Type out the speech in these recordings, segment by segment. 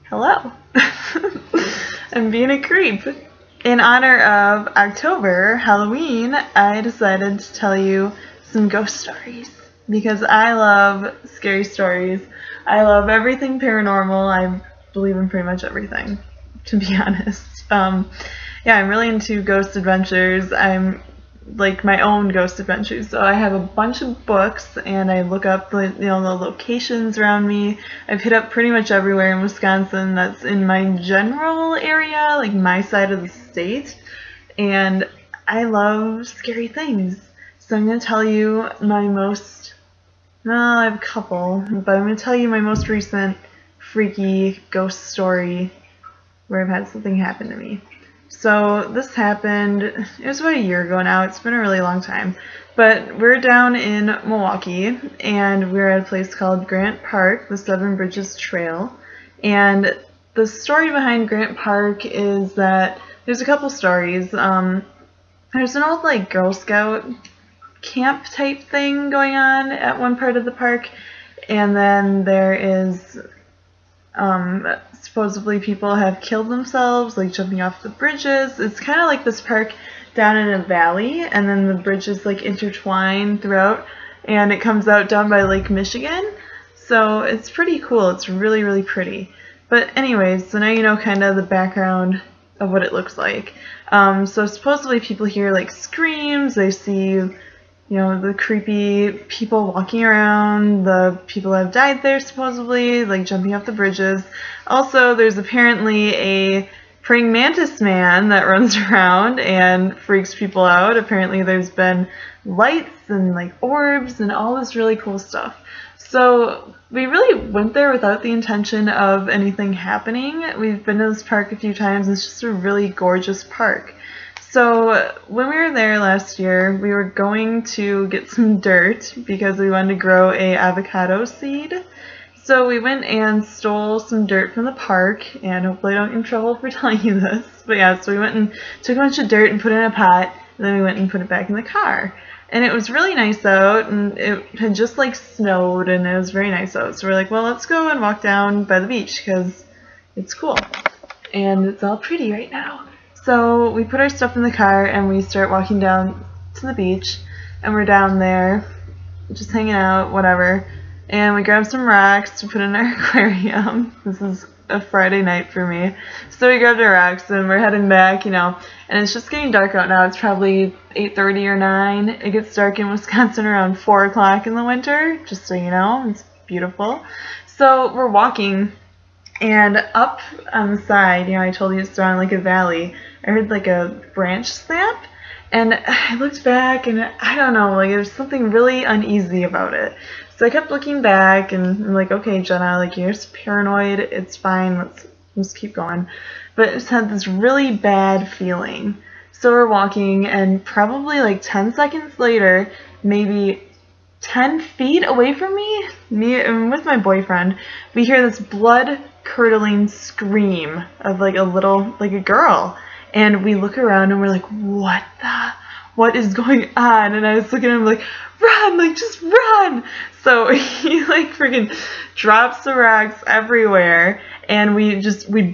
Hello. I'm being a creep. In honor of October, Halloween, I decided to tell you some ghost stories because I love scary stories. I love everything paranormal. I believe in pretty much everything, to be honest. Yeah, I'm really into ghost adventures. I'm like my own ghost adventures. So I have a bunch of books and I look up the locations around me. I've hit up pretty much everywhere in Wisconsin that's in my general area, like my side of the state. And I love scary things. So I'm going to tell you my most, well, I have a couple, but I'm going to tell you my most recent freaky ghost story where I've had something happen to me. So this happened, it was about a year ago now, it's been a really long time, but we're down in Milwaukee and we're at a place called Grant Park, the Seven Bridges Trail, and the story behind Grant Park is that there's a couple stories. There's an old like Girl Scout camp type thing going on at one part of the park, and then there is supposedly people have killed themselves, like jumping off the bridges. It's kind of like this park down in a valley, and then the bridges like intertwine throughout, and it comes out down by Lake Michigan. So it's pretty cool. It's really, really pretty. But anyways, so now you know kind of the background of what it looks like. So supposedly people hear like screams, they see the creepy people walking around, the people that have died there supposedly, like jumping off the bridges. Also, there's apparently a praying mantis man that runs around and freaks people out. Apparently there's been lights and like orbs and all this really cool stuff. So we really went there without the intention of anything happening. We've been to this park a few times. It's just a really gorgeous park. So when we were there last year, we were going to get some dirt because we wanted to grow a avocado seed. So we went and stole some dirt from the park, and hopefully I don't get in trouble for telling you this. But yeah, so we went and took a bunch of dirt and put it in a pot, and then we went and put it back in the car. And it was really nice out, and it had just like snowed, and it was very nice out. So we're like, well, let's go and walk down by the beach because it's cool. And it's all pretty right now. So we put our stuff in the car and we start walking down to the beach, and we're down there just hanging out, whatever, and we grab some rocks to put in our aquarium. This is a Friday night for me. So we grabbed our rocks and we're heading back, and it's just getting dark out now. It's probably 8:30 or 9. It gets dark in Wisconsin around 4 o'clock in the winter, just so you know. It's beautiful. So we're walking, and up on the side, I told you it's down like a valley, I heard like a branch snap, and I looked back, and I don't know, like there was something really uneasy about it. So I kept looking back, and I'm like, okay, Jenna, like you're just paranoid, it's fine, let's keep going. But it just had this really bad feeling. So we're walking, and probably like 10 seconds later, maybe 10 feet away from me and with my boyfriend, we hear this blood-curdling scream of like a girl. And we look around and we're like, what is going on? And I was looking at him like, run, like just run. So he like freaking drops the rocks everywhere, and we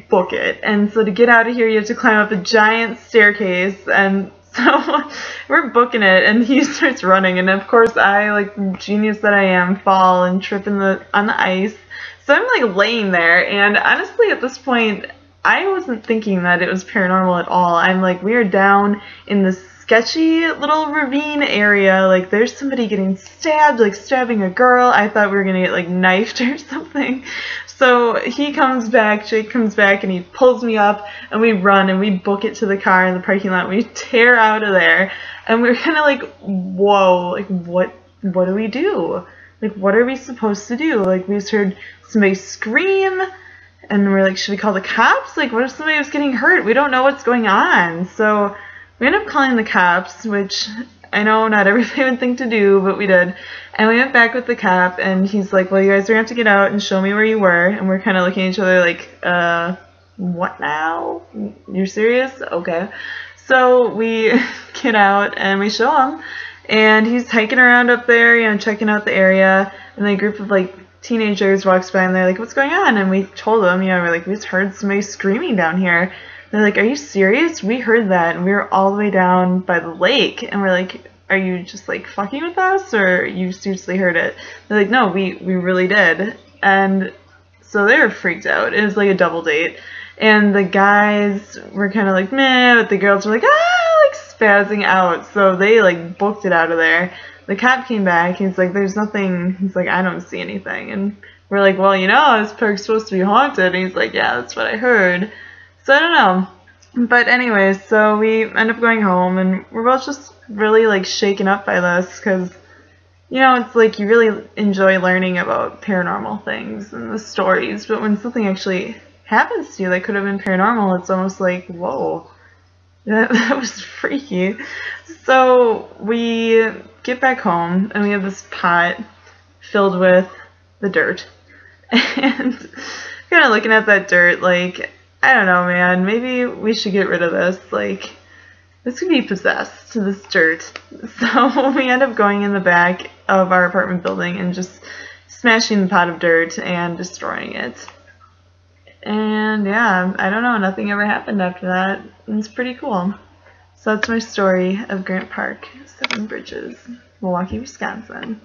book it. And so to get out of here, you have to climb up a giant staircase, and so we're booking it, and he starts running, and of course I, like genius that I am, fall and trip on the ice. So I'm like laying there, and honestly at this point I wasn't thinking that it was paranormal at all. I'm like, we are down in this sketchy little ravine area, like there's somebody getting stabbed, like stabbing a girl. I thought we were gonna get like knifed or something. So Jake comes back, and he pulls me up, and we run, and we book it to the car in the parking lot. We tear out of there, and we're kind of like, whoa, like what do we do? Like what are we supposed to do? Like we just heard somebody scream, and we're like, should we call the cops? Like what if somebody was getting hurt? We don't know what's going on. So we ended up calling the cops, which I know not everybody would think to do, but we did. And we went back with the cop, and he's like, well, you guys are going to have to get out and show me where you were. And we're kind of looking at each other like, what now? You're serious? Okay. So we get out, and we show him. And he's hiking around up there, checking out the area. And a group of like teenagers walks by and they're like, what's going on? And we told them, you know, we're like, we just heard somebody screaming down here. They're like, are you serious? We heard that, and we were all the way down by the lake. And we're like, are you just like fucking with us, or you seriously heard it? They're like, no, we really did. And so they were freaked out. It was like a double date. And the guys were kind of like, meh, but the girls were like, ah, like spazzing out. So they like booked it out of there. The cop came back. He's like, there's nothing. He's like, I don't see anything. And we're like, well, you know, this park's supposed to be haunted. And he's like, yeah, that's what I heard. So I don't know. But anyways, so we end up going home, and we're both just really like shaken up by this, because, you know, it's like you really enjoy learning about paranormal things and the stories, but when something actually happens to you that could have been paranormal, it's almost like, whoa, that was freaky. So we get back home, and we have this pot filled with the dirt, and kind of looking at that dirt like, I don't know, man, maybe we should get rid of this. Like, this could be possessed, this dirt. So we end up going in the back of our apartment building and just smashing the pot of dirt and destroying it. And yeah, I don't know, nothing ever happened after that. It's pretty cool. So that's my story of Grant Park, 7 Bridges, Milwaukee, Wisconsin.